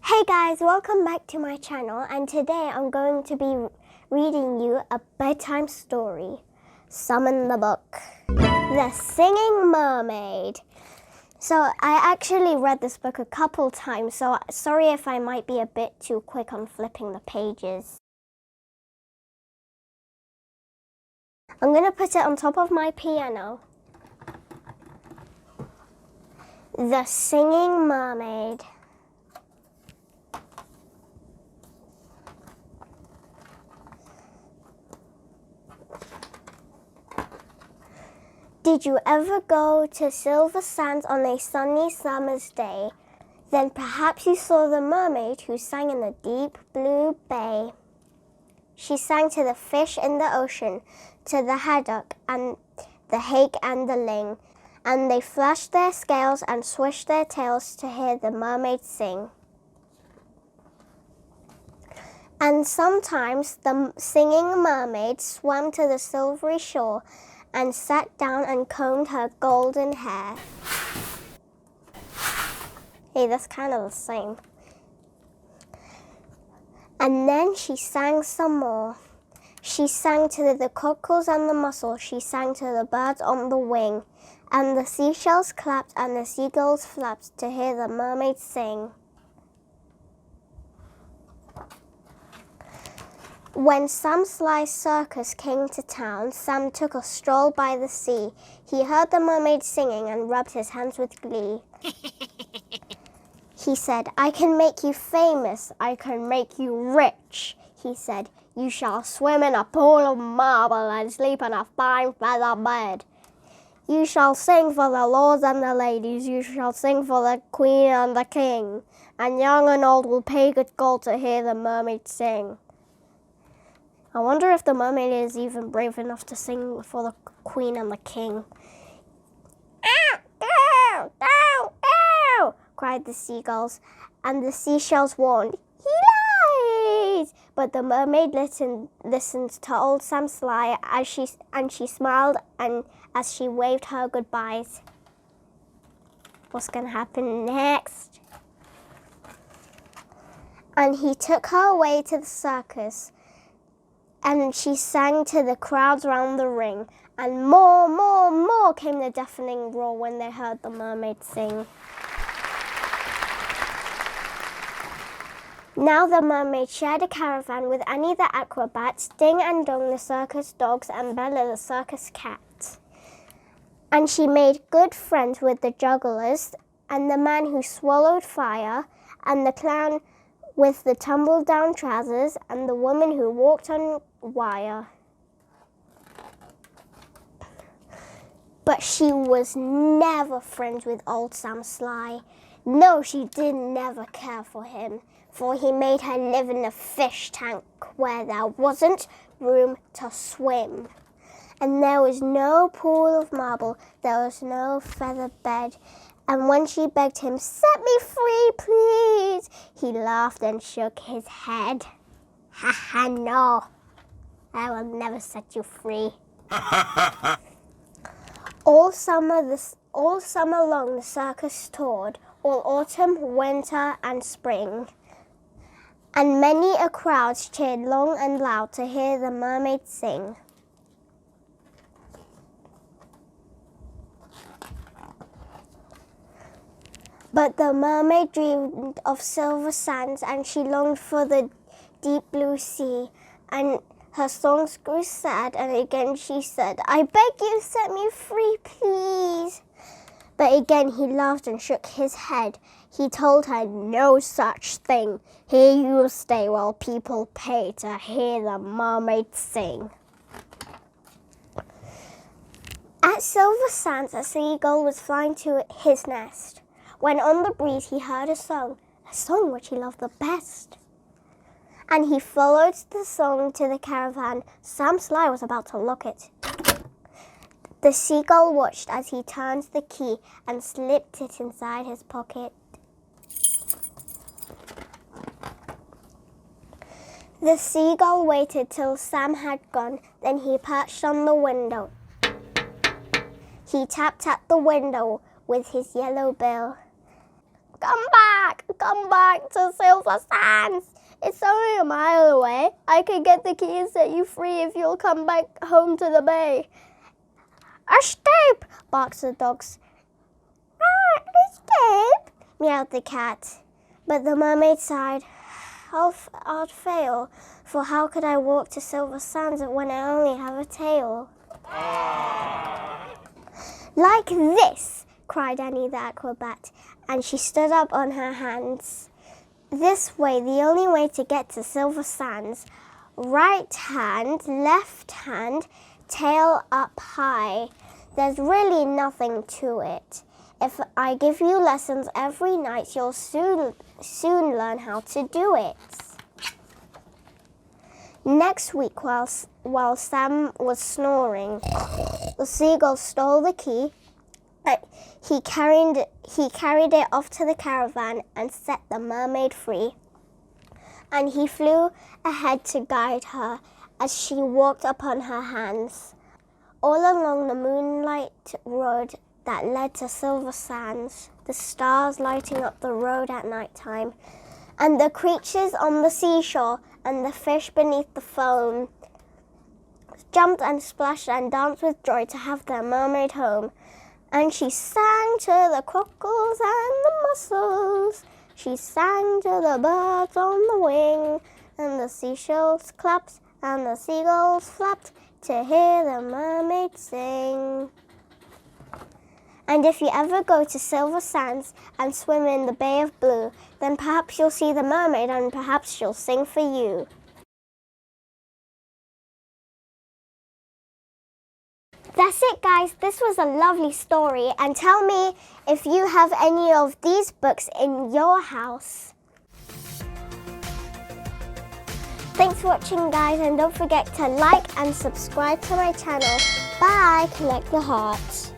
Hey guys, welcome back to my channel, and today I'm going to be reading you a bedtime story. Summon the book. The Singing Mermaid. So I actually read this book a couple times, so sorry if I might be a bit too quick on flipping the pages. I'm going to put it on top of my piano. The Singing Mermaid. Did you ever go to Silver Sands on a sunny summer's day? Then perhaps you saw the mermaid who sang in the deep blue bay. She sang to the fish in the ocean, to the haddock and the hake and the ling, and they flashed their scales and swished their tails to hear the mermaid sing. And sometimes the singing mermaid swam to the silvery shore and sat down and combed her golden hair. Hey, that's kind of the same. And then she sang some more. She sang to the cockles and the mussels. She sang to the birds on the wing. And the seashells clapped and the seagulls flapped to hear the mermaid sing. When Sam Sly's circus came to town, Sam took a stroll by the sea. He heard the mermaid singing and rubbed his hands with glee. He said, "I can make you famous, I can make you rich." He said, "You shall swim in a pool of marble and sleep in a fine feather bed. You shall sing for the lords and the ladies, you shall sing for the queen and the king, and young and old will pay good gold to hear the mermaid sing." I wonder if the mermaid is even brave enough to sing for the queen and the king. "Ow, ow, ow, ow," cried the seagulls, and the seashells warned, "He lies!" But the mermaid listened to old Sam Sly as she smiled and as she waved her goodbyes. What's going to happen next? And he took her away to the circus. And she sang to the crowds round the ring, and more, more, more came the deafening roar when they heard the mermaid sing. Now the mermaid shared a caravan with Annie the acrobat, Ding and Dong the circus dogs, and Bella the circus cat. And she made good friends with the jugglers, and the man who swallowed fire, and the clown with the tumble-down trousers, and the woman who walked on wire. But she was never friends with old Sam Sly. No, she did never care for him, for he made her live in a fish tank where there wasn't room to swim. And there was no pool of marble, there was no feather bed. And when she begged him, "Set me free, please," he laughed and shook his head. "Ha ha, no, I will never set you free." All summer long the circus toured, all autumn, winter, and spring. And many a crowd cheered long and loud to hear the mermaid sing. But the mermaid dreamed of silver sands, and she longed for the deep blue sea, and her songs grew sad, and again she said, "I beg you, set me free, please." But again he laughed and shook his head. He told her no such thing. Here you stay while people pay to hear the mermaid sing. At Silver Sands, a seagull was flying to his nest, when on the breeze he heard a song which he loved the best. And he followed the song to the caravan. Sam Sly was about to lock it. The seagull watched as he turned the key and slipped it inside his pocket. The seagull waited till Sam had gone, then he perched on the window. He tapped at the window with his yellow bill. "Come back! Come back to Silver Sands. It's only a mile away. I can get the key and set you free if you'll come back home to the bay. Escape! Barked the dogs. Escape! Meowed the cat. But the mermaid sighed. I'd fail, for how could I walk to Silver Sands when I only have a tail? Like this, cried Annie the acrobat, and she stood up on her hands. This way, the only way to get to Silver Sands. Right hand, left hand, tail up high. There's really nothing to it. If I give you lessons every night, you'll soon learn how to do it. Next week, while Sam was snoring, the seagull stole the key. He carried it off to the caravan and set the mermaid free. And he flew ahead to guide her as she walked upon her hands, all along the moonlight road that led to Silver Sands, the stars lighting up the road at night time, and the creatures on the seashore and the fish beneath the foam jumped and splashed and danced with joy to have their mermaid home. And she sang to the cockles and the mussels. She sang to the birds on the wing, and the seashells clapped and the seagulls flapped to hear the mermaid sing. And if you ever go to Silver Sands and swim in the Bay of Blue, then perhaps you'll see the mermaid and perhaps she'll sing for you. That's it, guys. This was a lovely story, and tell me if you have any of these books in your house. Thanks for watching, guys, and don't forget to like and subscribe to my channel. Bye. Collect the hearts.